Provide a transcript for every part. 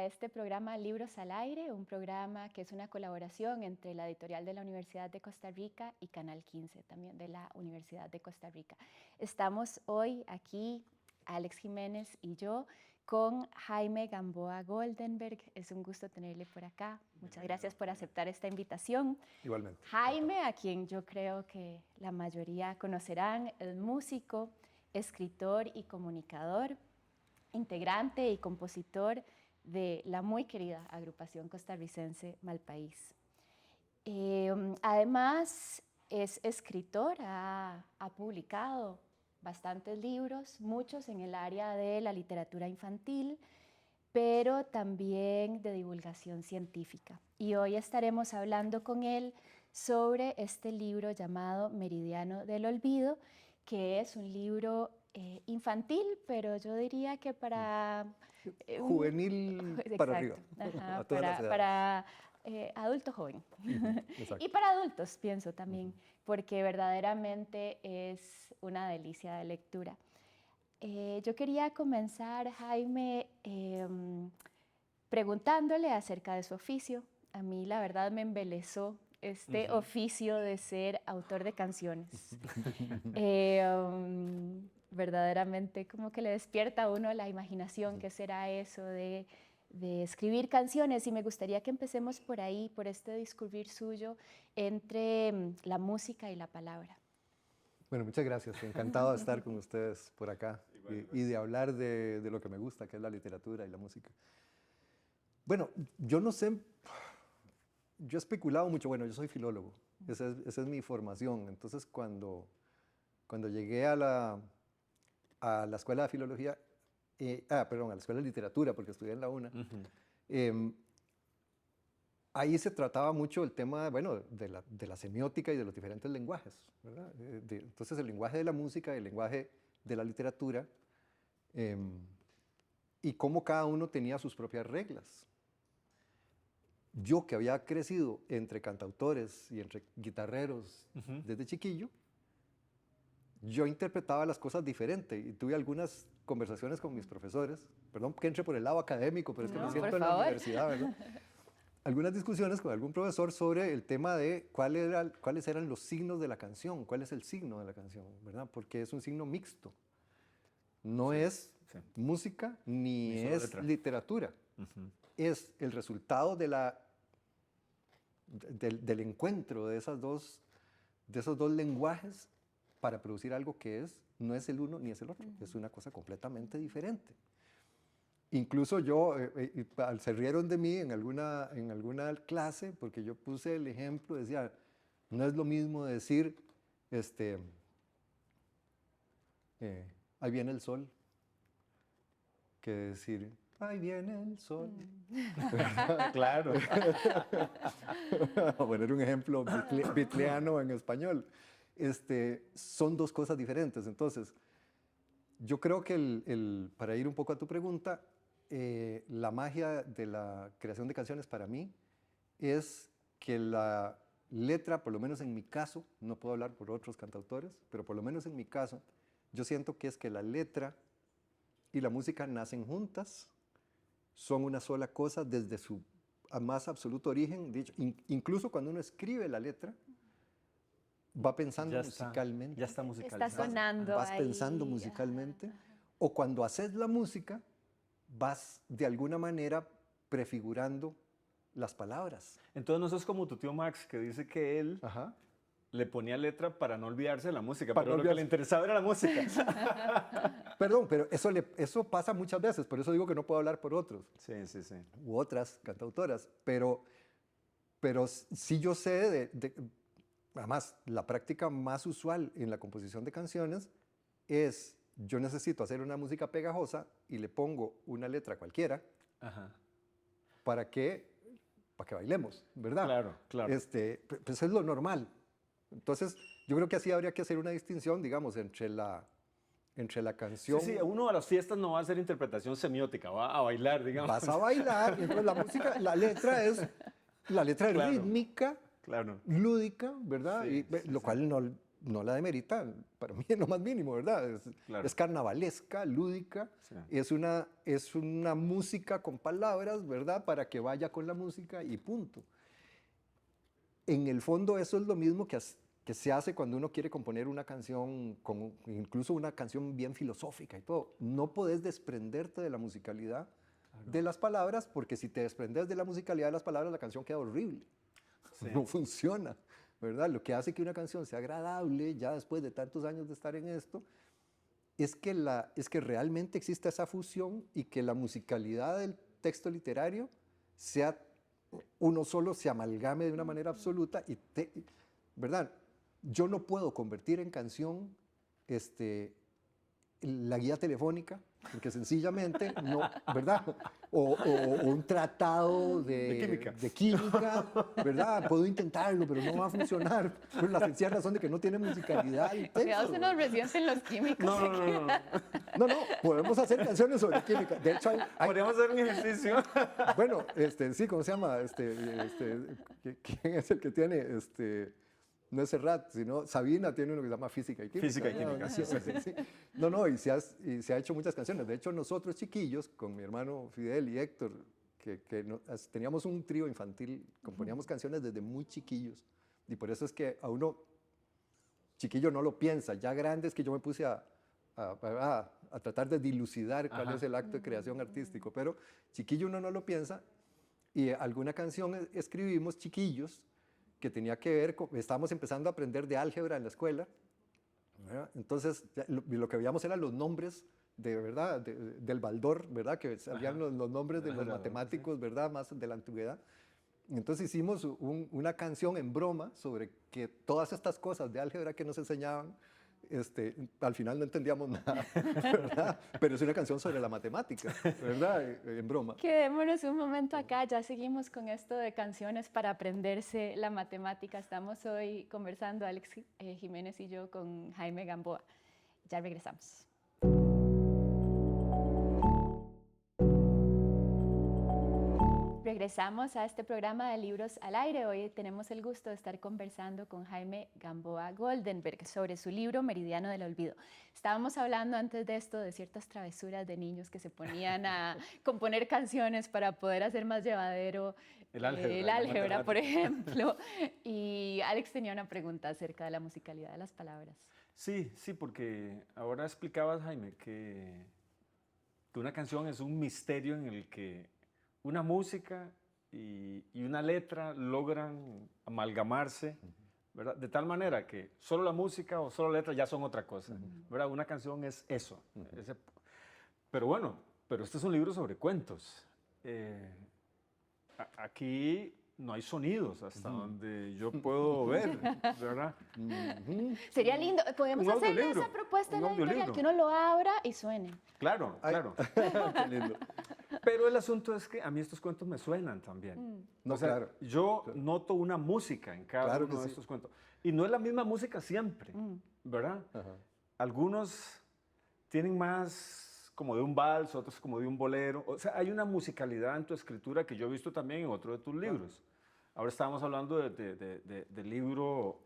este programa Libros al Aire, un programa que es una colaboración entre la editorial de la Universidad de Costa Rica y Canal 15, también de la Universidad de Costa Rica. Estamos hoy aquí, Alex Jiménez y yo, con Jaime Gamboa Goldenberg. Es un gusto tenerle por acá. Muchas gracias por aceptar esta invitación. Igualmente. Jaime, a quien yo creo que la mayoría conocerán, es músico, escritor y comunicador, integrante y compositor de la muy querida agrupación costarricense Malpaís. Además, es escritor, ha publicado bastantes libros, muchos en el área de la literatura infantil, pero también de divulgación científica. Y hoy estaremos hablando con él sobre este libro llamado Meridiano del Olvido, que es un libro infantil, pero yo diría que para... Juvenil para arriba, Ajá, a todas las edades. para adulto joven. Y para adultos, pienso también, porque verdaderamente es una delicia de lectura. Yo quería comenzar, Jaime, preguntándole acerca de su oficio. A mí, la verdad, me embelesó este oficio de ser autor de canciones. Verdaderamente como que le despierta a uno la imaginación, ¿qué será eso de escribir canciones? Y me gustaría que empecemos por ahí, por este discurrir suyo entre la música y la palabra. Bueno, muchas gracias. Encantado de estar con ustedes por acá y de hablar de lo que me gusta, que es la literatura y la música. Bueno, yo no sé, yo he especulado mucho. Bueno, yo soy filólogo, esa es mi formación. Entonces, cuando llegué a la escuela de filología, perdón, a la escuela de literatura, porque estudié en la UNA, ahí se trataba mucho el tema, bueno, de la semiótica y de los diferentes lenguajes, ¿verdad? Entonces, el lenguaje de la música, el lenguaje de la literatura, y cómo cada uno tenía sus propias reglas. Yo, que había crecido entre cantautores y entre guitarreros desde chiquillo, yo interpretaba las cosas diferente y tuve algunas conversaciones con mis profesores. Perdón que entre por el lado académico, pero es que me siento en la universidad, ¿verdad? Algunas discusiones con algún profesor sobre el tema de cuáles eran los signos de la canción, cuál es el signo de la canción, ¿verdad? Porque es un signo mixto. No es música ni es literatura. Es el resultado del encuentro de esos dos lenguajes para producir algo que no es el uno ni es el otro. Es una cosa completamente diferente. Incluso yo, se rieron de mí en alguna clase porque yo puse el ejemplo, decía, no es lo mismo decir, ahí viene el sol, que decir, ahí viene el sol. Claro. A poner un ejemplo bitleano en español. Son dos cosas diferentes. Entonces, yo creo que para ir un poco a tu pregunta, la magia de la creación de canciones para mí es que la letra, por lo menos en mi caso, no puedo hablar por otros cantautores, pero por lo menos en mi caso, yo siento que es que la letra y la música nacen juntas, son una sola cosa desde su más absoluto origen. De hecho, incluso cuando uno escribe la letra, va pensando musicalmente. Ya está musicalizado. Está sonando vas ahí. pensando musicalmente. O cuando haces la música, vas de alguna manera prefigurando las palabras. Entonces no sos como tu tío Max, que dice que él le ponía letra para no olvidarse de la música, pero lo que le interesaba era la música. Perdón, pero eso pasa muchas veces, por eso digo que no puedo hablar por otros. Sí. U otras cantautoras, pero sí yo sé además, la práctica más usual en la composición de canciones es, yo necesito hacer una música pegajosa y le pongo una letra cualquiera para que bailemos, ¿verdad? Claro. Pues es lo normal. Entonces, yo creo que así habría que hacer una distinción, digamos, entre la canción... Sí, uno a las fiestas no va a hacer interpretación semiótica, va a bailar, digamos. Vas a bailar, entonces la música, la letra es Claro. rítmica, Claro. lúdica, ¿verdad? Sí, lo cual no la demerita, para mí es lo más mínimo, ¿verdad? Es carnavalesca, lúdica, sí. es una música con palabras, ¿verdad? Para que vaya con la música y punto. En el fondo eso es lo mismo que se hace cuando uno quiere componer una canción, incluso una canción bien filosófica y todo. No podés desprenderte de la musicalidad de las palabras, porque si te desprendes de la musicalidad de las palabras, la canción queda horrible. Sí. No funciona, ¿verdad? Lo que hace que una canción sea agradable, ya después de tantos años de estar en esto, es que realmente existe esa fusión y que la musicalidad del texto literario sea uno solo, se amalgame de una manera absoluta y, ¿verdad? Yo no puedo convertir en canción la guía telefónica, porque sencillamente no, ¿verdad? O un tratado de química, ¿verdad? Puedo intentarlo, pero no va a funcionar por la sencilla razón de que no tiene musicalidad el texto. Cuidado, se nos resienten los químicos. No, podemos hacer canciones sobre química. De hecho, podríamos hacer un ejercicio. Bueno, sí, ¿cómo se llama? ¿Quién es el que tiene, no es Serrat, sino Sabina tiene uno que se llama Física y Química. Física y Química, sí. Y se ha hecho muchas canciones. De hecho, nosotros chiquillos, con mi hermano Fidel y Héctor, teníamos un trío infantil, componíamos canciones desde muy chiquillos. Y por eso es que a uno, chiquillo, no lo piensa. Ya grande es que yo me puse a tratar de dilucidar cuál es el acto de creación artístico. Pero chiquillo uno no lo piensa. Y alguna canción escribimos chiquillos, que tenía que ver con, estábamos empezando a aprender de álgebra en la escuela, ¿verdad? Entonces lo que veíamos eran los nombres ¿verdad? Del Baldor, ¿verdad? Que sabían los nombres de los matemáticos, ¿verdad? Más de la antigüedad. Entonces hicimos una canción en broma sobre que todas estas cosas de álgebra que nos enseñaban, al final no entendíamos nada, ¿verdad? Pero es una canción sobre la matemática, ¿verdad? En broma. Quedémonos un momento acá, ya seguimos con esto de canciones para aprenderse la matemática. Estamos hoy conversando, Alex Jiménez y yo, con Jaime Gamboa. Ya regresamos. Regresamos a este programa de Libros al Aire. Hoy tenemos el gusto de estar conversando con Jaime Gamboa Goldenberg sobre su libro Meridiano del Olvido. Estábamos hablando antes de esto de ciertas travesuras de niños que se ponían a componer canciones para poder hacer más llevadero el álgebra, por ejemplo. Y Alex tenía una pregunta acerca de la musicalidad de las palabras. Sí, porque ahora explicabas, Jaime, que una canción es un misterio en el que una música y una letra logran amalgamarse, ¿verdad? De tal manera que solo la música o solo la letra ya son otra cosa, ¿verdad? Una canción es eso. Pero este es un libro sobre cuentos. Aquí no hay sonidos hasta donde yo puedo ver, ¿verdad? Sería lindo. Podemos hacerle esa propuesta en la editorial, que uno lo abra y suene. Claro. Qué lindo. Pero el asunto es que a mí estos cuentos me suenan también. Yo noto una música en cada uno de estos cuentos. Y no es la misma música siempre, ¿verdad? Algunos tienen más como de un vals, otros como de un bolero. O sea, hay una musicalidad en tu escritura que yo he visto también en otro de tus libros. Ahora estábamos hablando del libro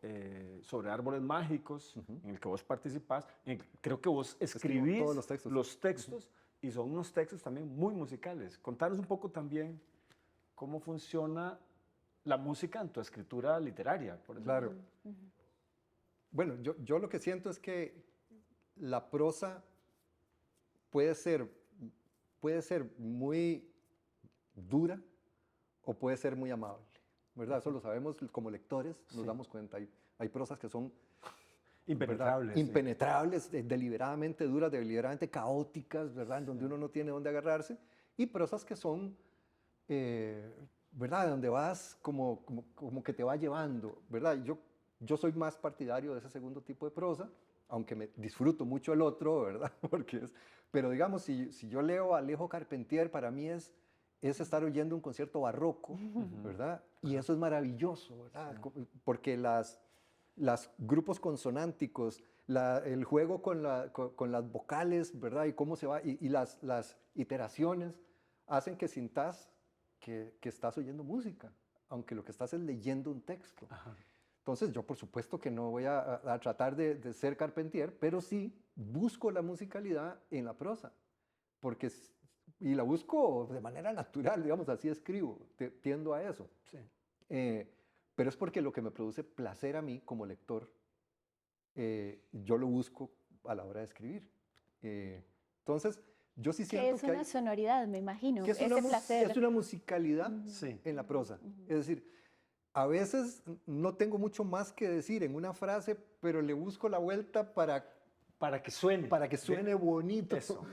sobre árboles mágicos, en el que vos participás. Creo que vos escribís los textos y son unos textos también muy musicales. Contanos un poco también cómo funciona la música en tu escritura literaria, por ejemplo. Claro. Bueno, yo lo que siento es que la prosa puede ser muy dura o puede ser muy amable, ¿verdad? Eso lo sabemos como lectores, nos damos cuenta. Hay prosas que son impenetrables. Impenetrables, deliberadamente duras, deliberadamente caóticas, ¿verdad? En donde uno no tiene dónde agarrarse. Y prosas que son, ¿verdad? Donde vas como que te va llevando, ¿verdad? Yo soy más partidario de ese segundo tipo de prosa, aunque me disfruto mucho el otro, ¿verdad? Pero digamos, si yo leo a Alejo Carpentier, para mí es estar oyendo un concierto barroco, ¿verdad? Y eso es maravilloso, ¿verdad? Porque los grupos consonánticos, el juego con las vocales, ¿verdad? Y cómo se va, y las iteraciones hacen que sintas que estás oyendo música, aunque lo que estás es leyendo un texto. Entonces yo por supuesto que no voy a tratar de ser Carpentier, pero sí busco la musicalidad en la prosa, porque, y la busco de manera natural, digamos, así escribo, tiendo a eso. Sí. Pero es porque lo que me produce placer a mí como lector, yo lo busco a la hora de escribir. Entonces, yo sí siento que es una sonoridad, me imagino, que es ese placer. Es una musicalidad en la prosa. Es decir, a veces no tengo mucho más que decir en una frase, pero le busco la vuelta para que suene bonito. Eso,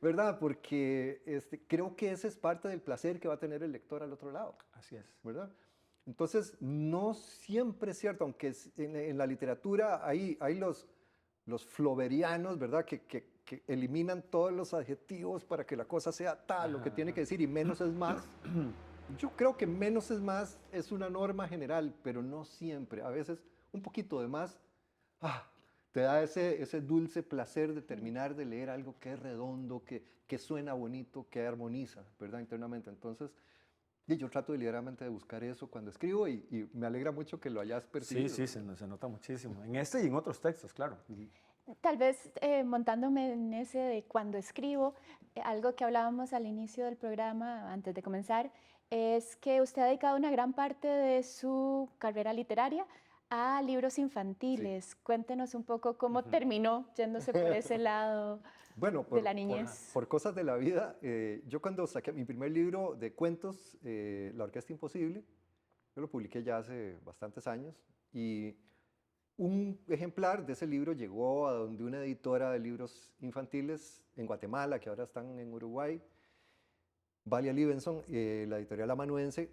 ¿verdad? Porque creo que ese es parte del placer que va a tener el lector al otro lado. Así es. ¿Verdad? Entonces, no siempre es cierto, aunque en la literatura hay los flauberianos, ¿verdad? Que eliminan todos los adjetivos para que la cosa sea tal, lo que tiene que decir, y menos es más. Yo creo que menos es más es una norma general, pero no siempre. A veces un poquito de más te da ese dulce placer de terminar de leer algo que es redondo, que suena bonito, que armoniza, ¿verdad? Internamente. Entonces, yo trato deliberadamente de buscar eso cuando escribo y me alegra mucho que lo hayas percibido. Sí, se nota muchísimo. En este y en otros textos, claro. Tal vez montándome en ese de cuando escribo, algo que hablábamos al inicio del programa, antes de comenzar, es que usted ha dedicado una gran parte de su carrera literaria a libros infantiles. Sí. Cuéntenos un poco cómo terminó yéndose por ese lado de la niñez. Por cosas de la vida, yo cuando saqué mi primer libro de cuentos, La Orquesta Imposible, yo lo publiqué ya hace bastantes años y un ejemplar de ese libro llegó a donde una editora de libros infantiles en Guatemala, que ahora están en Uruguay, Valia Libenson, la editorial amanuense.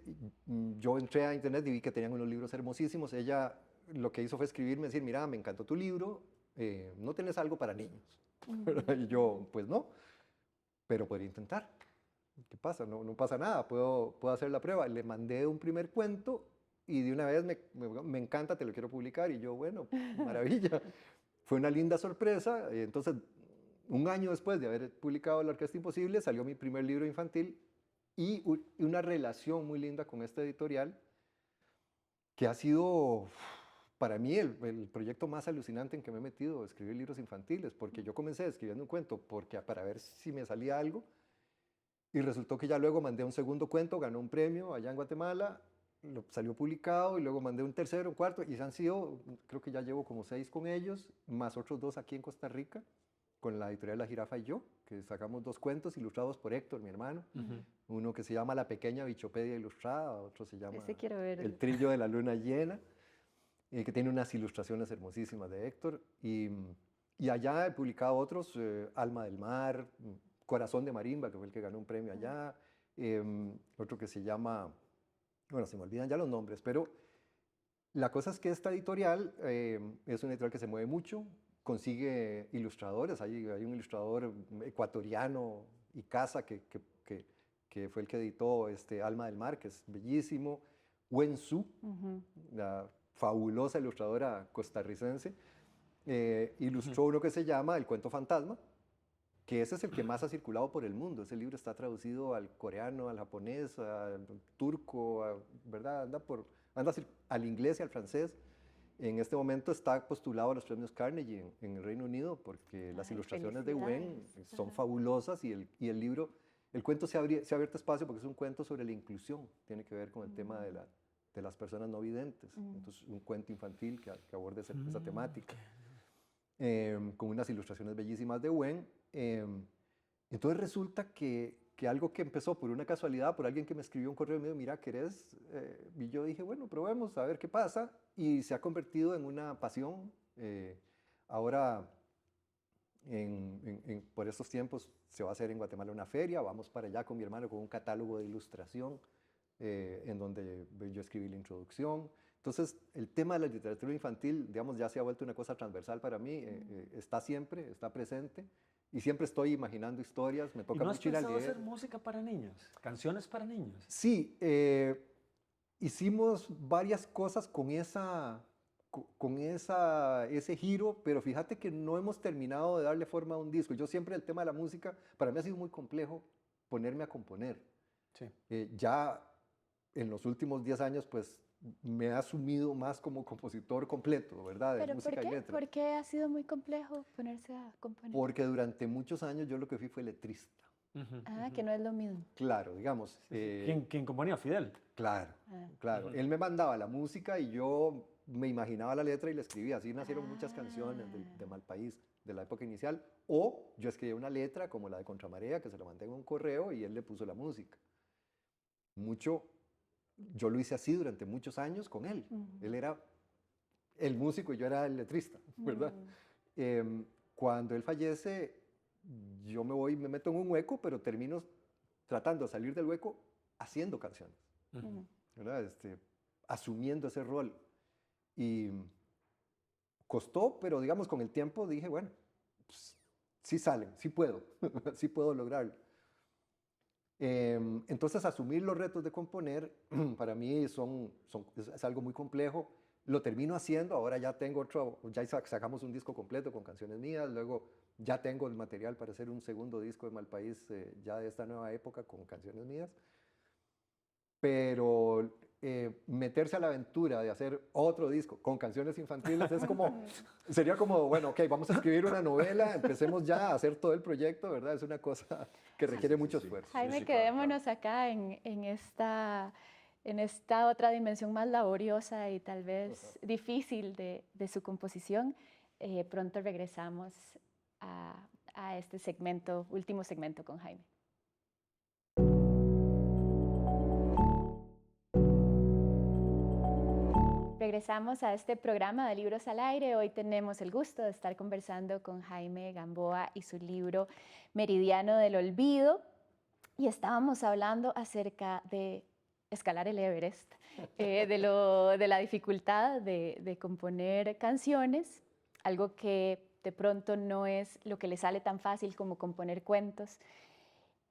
Yo entré a internet y vi que tenían unos libros hermosísimos. Ella lo que hizo fue escribirme, decir, mira, me encantó tu libro, ¿no tenés algo para niños? Y yo, pues no, pero podría intentar. ¿Qué pasa? No pasa nada, puedo hacer la prueba. Le mandé un primer cuento y de una vez me encanta, te lo quiero publicar. Y yo, bueno, maravilla. Fue una linda sorpresa. Entonces, un año después de haber publicado La Orquesta Imposible, salió mi primer libro infantil y una relación muy linda con esta editorial que ha sido para mí el proyecto más alucinante en que me he metido, escribir libros infantiles, porque yo comencé escribiendo un cuento para ver si me salía algo y resultó que ya luego mandé un segundo cuento, ganó un premio allá en Guatemala, salió publicado y luego mandé un tercero, un cuarto y han sido, creo que ya llevo como 6 con ellos, más otros 2 aquí en Costa Rica, con la editorial La Jirafa y yo, que sacamos 2 cuentos ilustrados por Héctor, mi hermano. Uno que se llama La Pequeña Bichopedia Ilustrada, otro se llama El Trillo de la Luna Llena, que tiene unas ilustraciones hermosísimas de Héctor. Y allá he publicado otros, Alma del Mar, Corazón de Marimba, que fue el que ganó un premio allá. Otro que se llama, bueno, se me olvidan ya los nombres, pero la cosa es que esta editorial es una editorial que se mueve mucho, consigue ilustradores. Hay un ilustrador ecuatoriano, Icaza, que fue el que editó Alma del Mar, que es bellísimo. Wen Su, la fabulosa ilustradora costarricense, ilustró uno que se llama El Cuento Fantasma, que ese es el que más ha circulado por el mundo. Ese libro está traducido al coreano, al japonés, al turco, ¿verdad? Anda al inglés y al francés. En este momento está postulado a los premios Carnegie en el Reino Unido porque las ilustraciones de Wen son fabulosas y el libro, el cuento se ha abierto espacio porque es un cuento sobre la inclusión, tiene que ver con el tema de las personas no videntes. Entonces, un cuento infantil que aborda esa temática, con unas ilustraciones bellísimas de Wen. Entonces resulta que algo que empezó por una casualidad, por alguien que me escribió un correo y me dijo, mira, ¿querés? Y yo dije, bueno, probemos a ver qué pasa. Y se ha convertido en una pasión. Ahora, por estos tiempos, se va a hacer en Guatemala una feria. Vamos para allá con mi hermano con un catálogo de ilustración en donde yo escribí la introducción. Entonces, el tema de la literatura infantil, digamos, ya se ha vuelto una cosa transversal para mí. Está siempre, está presente. Y siempre estoy imaginando historias, me toca mucho ir a leer. ¿No has pensado hacer música para niños? ¿Canciones para niños? Sí, hicimos varias cosas con ese giro, pero fíjate que no hemos terminado de darle forma a un disco. Yo siempre el tema de la música, para mí ha sido muy complejo ponerme a componer. Sí. Ya en los últimos 10 años, pues me he asumido más como compositor completo, ¿verdad? De ¿Pero música y letra. por qué ha sido muy complejo ponerse a componer? Porque durante muchos años yo lo que fui fue letrista. Que no es lo mismo. Claro, digamos. ¿Quién componía? Fidel. Claro, claro. Él me mandaba la música y yo me imaginaba la letra y la escribía. Así nacieron muchas canciones de Malpaís, de la época inicial. O yo escribía una letra como la de Contramarea, que se la mandé en un correo y él le puso la música. Yo lo hice así durante muchos años con él. Él era el músico y yo era el letrista, ¿verdad? Cuando él fallece, yo me meto en un hueco, pero termino tratando de salir del hueco haciendo canciones, ¿verdad? Asumiendo ese rol. Y costó, pero digamos con el tiempo dije, bueno, pues, sí salen, sí puedo, sí puedo lograrlo. Entonces asumir los retos de componer para mí es algo muy complejo. Lo termino haciendo, ahora ya tengo ya sacamos un disco completo con canciones mías, luego ya tengo el material para hacer un segundo disco de Malpaís ya de esta nueva época con canciones mías. Pero meterse a la aventura de hacer otro disco con canciones infantiles sería como, bueno, ok, vamos a escribir una novela, empecemos ya a hacer todo el proyecto, ¿verdad? Es una cosa que requiere mucho esfuerzo. Jaime, quedémonos acá en esta otra dimensión más laboriosa y tal vez difícil de su composición. Pronto regresamos a este último segmento con Jaime. Regresamos a este programa de Libros al Aire. Hoy tenemos el gusto de estar conversando con Jaime Gamboa y su libro Meridiano del Olvido. Y estábamos hablando acerca de escalar el Everest, de la dificultad de componer canciones, algo que de pronto no es lo que le sale tan fácil como componer cuentos.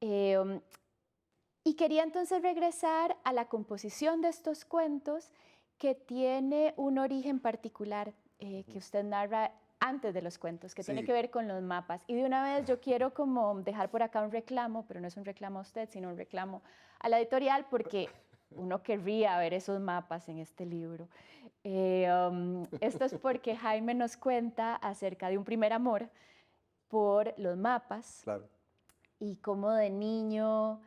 Y quería entonces regresar a la composición de estos cuentos que tiene un origen particular que usted narra antes de los cuentos, que tiene que ver con los mapas. Y de una vez yo quiero como dejar por acá un reclamo, pero no es un reclamo a usted, sino un reclamo a la editorial, porque uno querría ver esos mapas en este libro. Esto es porque Jaime nos cuenta acerca de un primer amor por los mapas. Claro. Y cómo de niño,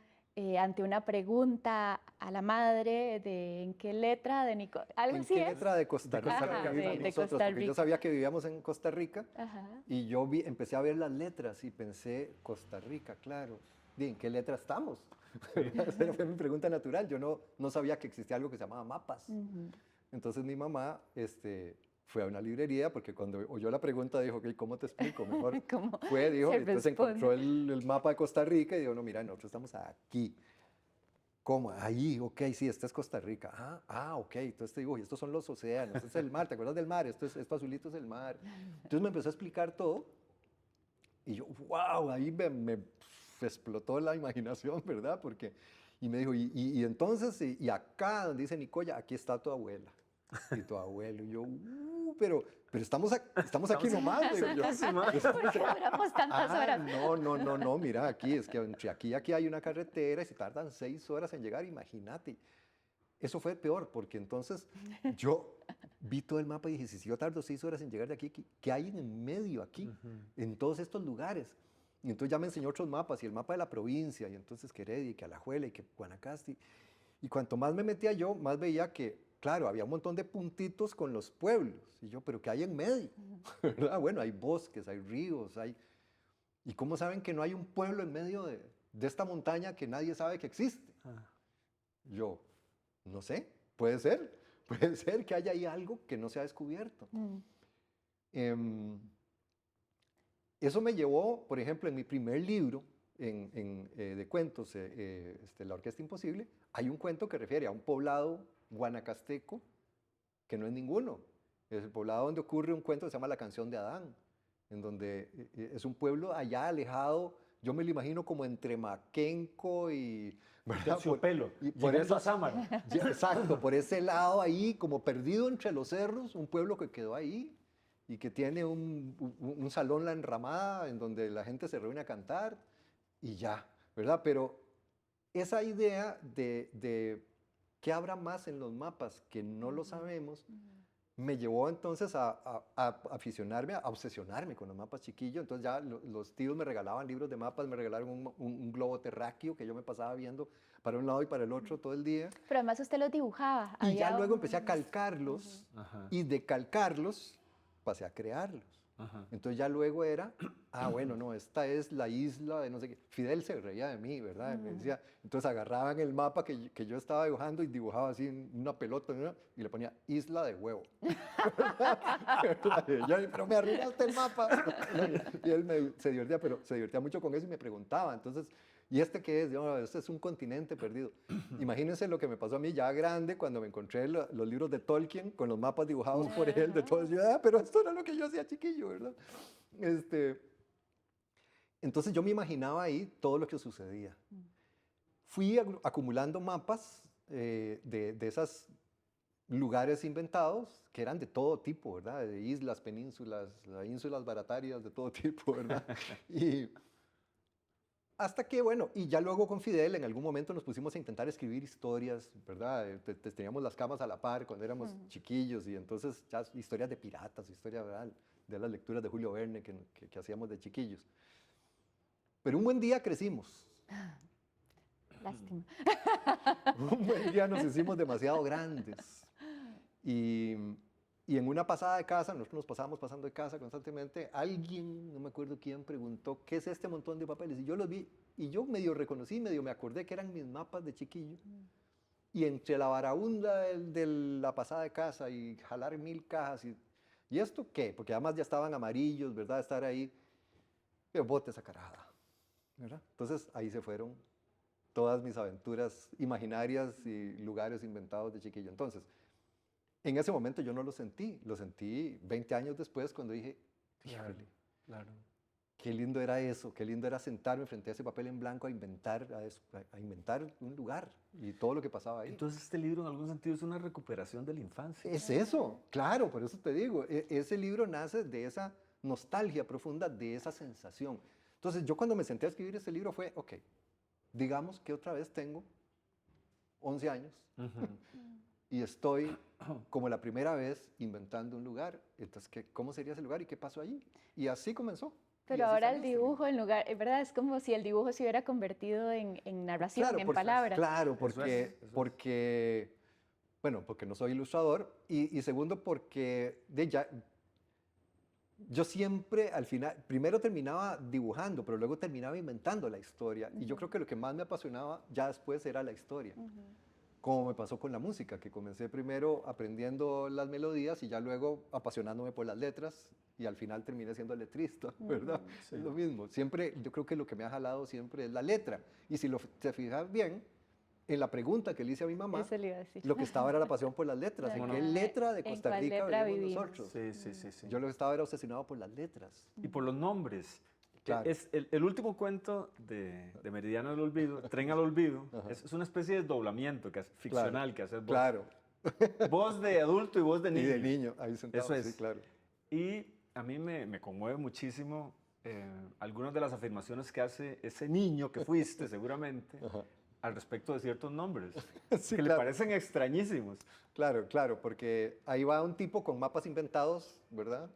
ante una pregunta a la madre de en qué letra de algo así. ¿En qué letra de Costa Rica? Ajá, de Costa Rica. Porque yo sabía que vivíamos en Costa Rica. Ajá. Y yo empecé a ver las letras y pensé, Costa Rica, claro. ¿En qué letra estamos? Esa fue mi pregunta natural. Yo no sabía que existía algo que se llamaba mapas. Entonces mi mamá fue a una librería porque cuando oyó la pregunta dijo, okay, ¿cómo te explico? Mejor dijo, entonces encontró el mapa de Costa Rica y dijo, no, mira, nosotros estamos aquí. ¿Cómo? Ahí, ok, sí, esta es Costa Rica. Ok, entonces te digo, y estos son los océanos, este es el mar, ¿te acuerdas del mar? Esto azulito es el mar. Entonces me empezó a explicar todo y yo, wow, ahí me explotó la imaginación, ¿verdad? Y me dijo, y entonces, y acá donde dice Nicoya, aquí está tu abuela y tu abuelo. Y yo, pero estamos aquí nomás. Digo yo. ¿Por qué duramos tantas horas? No, mira, es que entre aquí y aquí hay una carretera y se tardan 6 horas en llegar, imagínate. Eso fue peor, porque entonces yo vi todo el mapa y dije, si yo tardo 6 horas en llegar de aquí, ¿qué hay en el medio aquí? En todos estos lugares. Y entonces ya me enseñó otros mapas, y el mapa de la provincia, y entonces que Heredia, y que Alajuela, y que Guanacaste. Y cuanto más me metía yo, más veía que, claro, había un montón de puntitos con los pueblos. Y yo, ¿pero qué hay en medio? ¿Verdad? Bueno, hay bosques, hay ríos, ¿Y cómo saben que no hay un pueblo en medio de esta montaña que nadie sabe que existe? Yo, no sé, puede ser que haya ahí algo que no se ha descubierto. Eso me llevó, por ejemplo, en mi primer libro de cuentos, La Orquesta Imposible, hay un cuento que refiere a un poblado guanacasteco que no es ninguno. Es el poblado donde ocurre un cuento que se llama La Canción de Adán, en donde es un pueblo allá alejado, yo me lo imagino como entre Maquenco y... Terciopelo, por eso a Sámara. Exacto, por ese lado ahí, como perdido entre los cerros, un pueblo que quedó ahí y que tiene un salón La Enramada en donde la gente se reúne a cantar y ya, ¿verdad? Pero esa idea de ¿qué habrá más en los mapas que no lo sabemos? Me llevó entonces a aficionarme, a obsesionarme con los mapas chiquillos. Entonces ya los tíos me regalaban libros de mapas, me regalaron un globo terráqueo que yo me pasaba viendo para un lado y para el otro todo el día. Pero además usted los dibujaba. Y ya luego empecé a calcarlos y de calcarlos pasé a crearlos. Entonces ya luego era, bueno, no, esta es la isla de no sé qué. Fidel se reía de mí, ¿verdad? Me decía, entonces agarraban el mapa que yo estaba dibujando y dibujaba así una pelota, ¿no? Y le ponía Isla de Huevo. Yo, pero me arruinaste el mapa. Y él se divertía mucho con eso y me preguntaba, entonces, ¿y este qué es? Yo, este es un continente perdido. Imagínense lo que me pasó a mí ya grande cuando me encontré los libros de Tolkien con los mapas dibujados por él, de todo. Yo, pero esto era lo que yo hacía chiquillo, ¿verdad? Entonces yo me imaginaba ahí todo lo que sucedía. Fui acumulando mapas de esos lugares inventados que eran de todo tipo, ¿verdad? De islas, penínsulas, ínsulas baratarias, de todo tipo, ¿verdad? Y hasta que, bueno, y ya luego con Fidel en algún momento nos pusimos a intentar escribir historias, ¿verdad? Teníamos las camas a la par cuando éramos chiquillos y entonces ya historias de piratas, historias, ¿verdad? De las lecturas de Julio Verne que hacíamos de chiquillos. Pero un buen día crecimos. Lástima. Un buen día nos hicimos demasiado grandes. Y en una pasada de casa, nosotros nos pasábamos pasando de casa constantemente, alguien, no me acuerdo quién, preguntó, ¿qué es este montón de papeles? Y yo los vi, y yo medio reconocí, medio me acordé que eran mis mapas de chiquillo. Y entre la varaunda de la pasada de casa y jalar 1000 cajas, ¿y esto qué? Porque además ya estaban amarillos, ¿verdad? Estar ahí, pero bote esa carajada, ¿verdad? Entonces ahí se fueron todas mis aventuras imaginarias y lugares inventados de chiquillo. Entonces, en ese momento yo no lo sentí 20 años después cuando dije, híjole, claro. Qué lindo era eso, qué lindo era sentarme frente a ese papel en blanco a inventar un lugar y todo lo que pasaba ahí. Entonces este libro en algún sentido es una recuperación de la infancia. Es eso, claro, por eso te digo, ese libro nace de esa nostalgia profunda, de esa sensación. Entonces yo cuando me senté a escribir ese libro fue, ok, digamos que otra vez tengo 11 años y estoy como la primera vez inventando un lugar. Entonces, ¿cómo sería ese lugar y qué pasó allí? Y así comenzó. Pero ahora el dibujo, en lugar, ¿verdad? Es como si el dibujo se hubiera convertido en narración, claro, en palabras. Claro, porque no soy ilustrador y segundo porque yo siempre al final, primero terminaba dibujando, pero luego terminaba inventando la historia. Y yo creo que lo que más me apasionaba ya después era la historia. Como me pasó con la música, que comencé primero aprendiendo las melodías y ya luego apasionándome por las letras y al final terminé siendo letrista, ¿verdad? Sí. Es lo mismo. Siempre, yo creo que lo que me ha jalado siempre es la letra. Y si te fijas bien, en la pregunta que le hice a mi mamá, lo que estaba era la pasión por las letras. ¿En qué letra de Costa Rica vivimos nosotros? Sí. Yo lo estaba era obsesionado por las letras. Y por los nombres. Claro. Es el último cuento de Meridiano del Olvido, Tren al Olvido, es una especie de desdoblamiento ficcional que haces vos. Claro. Voz de adulto y voz de niño. Y de niño, ahí sentado. Eso es. Sí, claro. Y a mí me conmueve muchísimo algunas de las afirmaciones que hace ese niño que fuiste seguramente al respecto de ciertos nombres, sí, que le parecen extrañísimos. Claro, porque ahí va un tipo con mapas inventados, ¿verdad?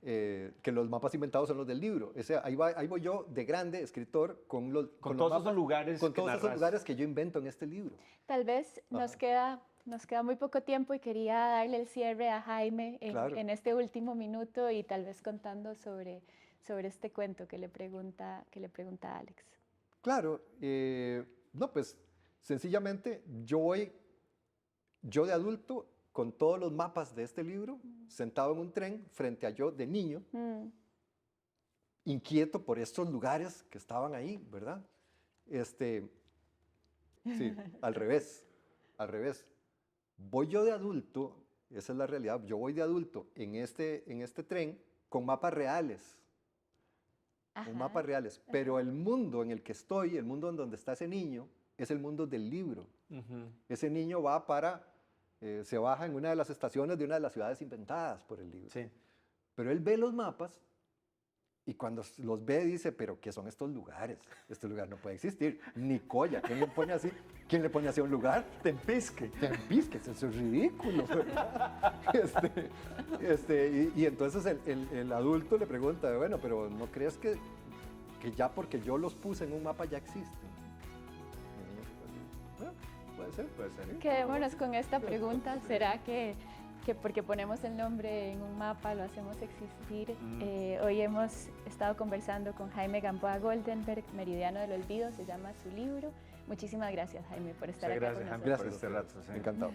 Que los mapas inventados son los del libro. Ahí voy yo de grande, escritor, con todos esos lugares. Con todos esos lugares que yo invento en este libro. Tal vez nos queda muy poco tiempo y quería darle el cierre a Jaime en este último minuto y tal vez contando sobre este cuento que le pregunta Alex. Claro, no, pues sencillamente yo de adulto con todos los mapas de este libro, sentado en un tren frente a yo de niño, inquieto por estos lugares que estaban ahí, ¿verdad? Sí, al revés. Voy yo de adulto, esa es la realidad, yo voy de adulto en este tren con mapas reales. Con mapas reales, pero el mundo en el que estoy, el mundo en donde está ese niño, es el mundo del libro. Ese niño va se baja en una de las estaciones de una de las ciudades inventadas por el libro. Sí. Pero él ve los mapas Y cuando los ve dice, pero ¿qué son estos lugares? Este lugar no puede existir. Nicoya, ¿quién le pone así? ¿Quién le pone así a un lugar? Tempisque. Tempisque, eso es ridículo. Y entonces el adulto le pregunta, bueno, pero ¿no crees que ya porque yo los puse en un mapa ya existen? Puede ser, puede ser. Quedémonos con esta pregunta. ¿Será que porque ponemos el nombre en un mapa lo hacemos existir? Hoy hemos estado conversando con Jaime Gamboa Goldenberg, Meridiano del Olvido, se llama su libro. Muchísimas gracias, Jaime, por estar acá con nosotros. Gracias, Jaime, por este rato. Encantado.